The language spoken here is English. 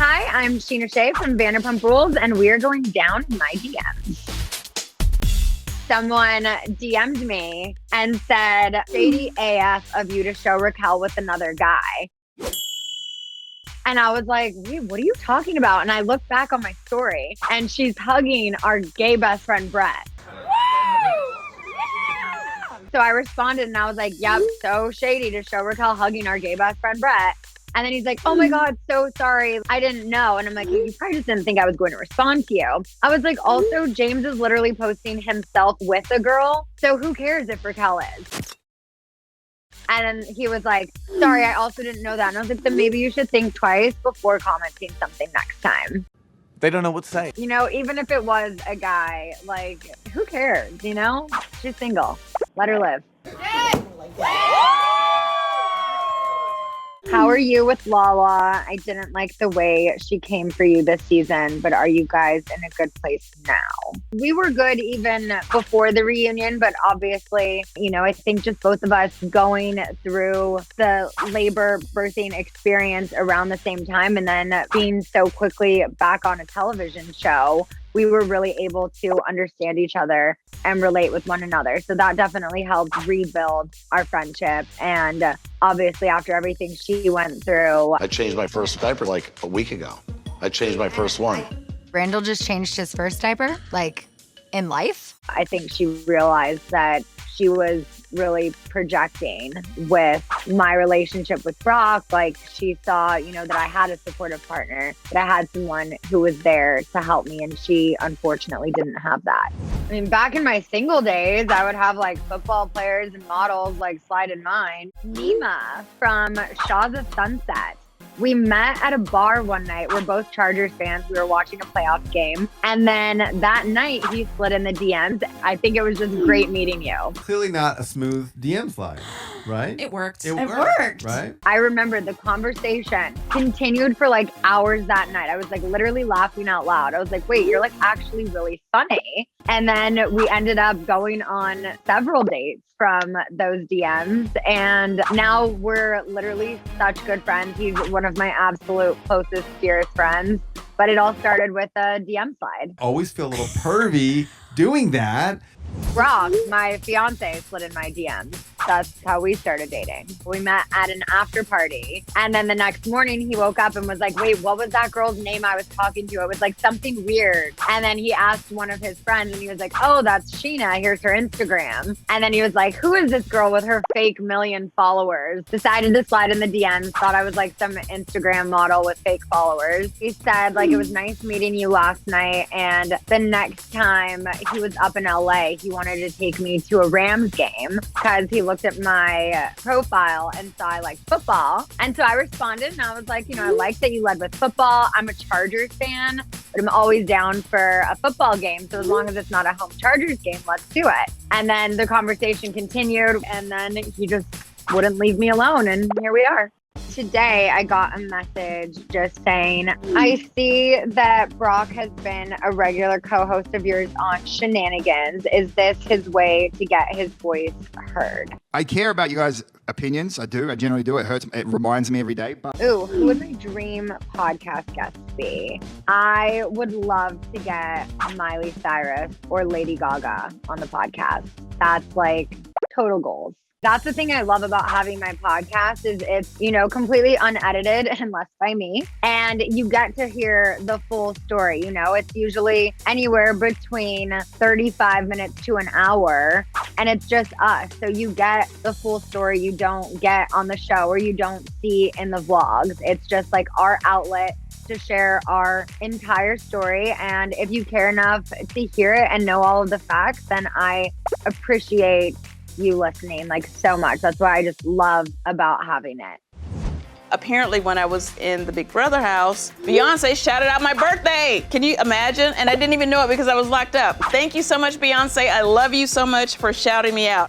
Hi, I'm Scheana Shay from Vanderpump Rules, and we're going down in my DMs. Someone DM'd me and said, "Shady AF of you to show Raquel with another guy." And I was like, wait, what are you talking about? And I looked back on my story, and she's hugging our gay best friend, Brett. So I responded, and I was like, yep, so shady to show Raquel hugging our gay best friend, Brett. And then he's like, oh my God, so sorry. I didn't know. And I'm like, you probably just didn't think I was going to respond to you. I was like, also, James is literally posting himself with a girl. So who cares if Raquel is? And then he was like, sorry, I also didn't know that. And I was like, then maybe you should think twice before commenting something next time. They don't know what to say. You know, even if it was a guy, like, who cares, you know? She's single. Let her live. How are you with Lala? I didn't like the way she came for you this season, but are you guys in a good place now? We were good even before the reunion, but obviously, you know, I think just both of us going through the labor birthing experience around the same time and then being so quickly back on a television show, we were really able to understand each other and relate with one another. So that definitely helped rebuild our friendship. And obviously after everything she went through. I changed my first diaper like a week ago. I changed my first one. Randall just changed his first diaper, like in life? I think she realized that she was really projecting with my relationship with Brock. Like she saw, you know, that I had a supportive partner, that I had someone who was there to help me. And she unfortunately didn't have that. I mean, back in my single days, I would have like football players and models like slide in mine. Nima from Shaw's of Sunset. We met at a bar one night. We're both Chargers fans. We were watching a playoff game. And then that night, he slid in the DMs. I think it was just great meeting you. Clearly not a smooth DM slide, right? It worked. It worked. Right? I remember the conversation continued for like hours that night. I was like literally laughing out loud. I was like, wait, you're like actually really funny. And then we ended up going on several dates from those DMs. And now we're literally such good friends. He's one of my absolute closest, dearest friends. But it all started with a DM slide. Always feel a little pervy doing that. Brock, my fiance, slid in my DMs. That's how we started dating. We met at an after party. And then the next morning he woke up and was like, wait, what was that girl's name I was talking to? It was like something weird. And then he asked one of his friends and he was like, oh, that's Scheana. Here's her Instagram. And then he was like, who is this girl with her fake 1 million followers? Decided to slide in the DMs. Thought I was like some Instagram model with fake followers. He said like, it was nice meeting you last night. And the next time he was up in LA, he wanted to take me to a Rams game because he looked at my profile and saw I liked football. And so I responded and I was like, you know, I like that you led with football. I'm a Chargers fan, but I'm always down for a football game. So as long as it's not a home Chargers game, let's do it. And then the conversation continued and then he just wouldn't leave me alone. And here we are. Today, I got a message just saying, I see that Brock has been a regular co-host of yours on Shenanigans. Is this his way to get his voice heard? I care about you guys' opinions. I do. I generally do. It hurts. It reminds me every day. But Ooh, who would my dream podcast guest be? I would love to get Miley Cyrus or Lady Gaga on the podcast. That's like total goals. That's the thing I love about having my podcast is it's, you know, completely unedited unless by me. And you get to hear the full story. You know, it's usually anywhere between 35 minutes to an hour and it's just us. So you get the full story you don't get on the show or you don't see in the vlogs. It's just like our outlet to share our entire story. And if you care enough to hear it and know all of the facts, then I appreciate you listening like so much. That's what I just love about having it. Apparently when I was in the Big Brother house, Beyonce shouted out my birthday. Can you imagine? And I didn't even know it because I was locked up. Thank you so much, Beyonce. I love you so much for shouting me out.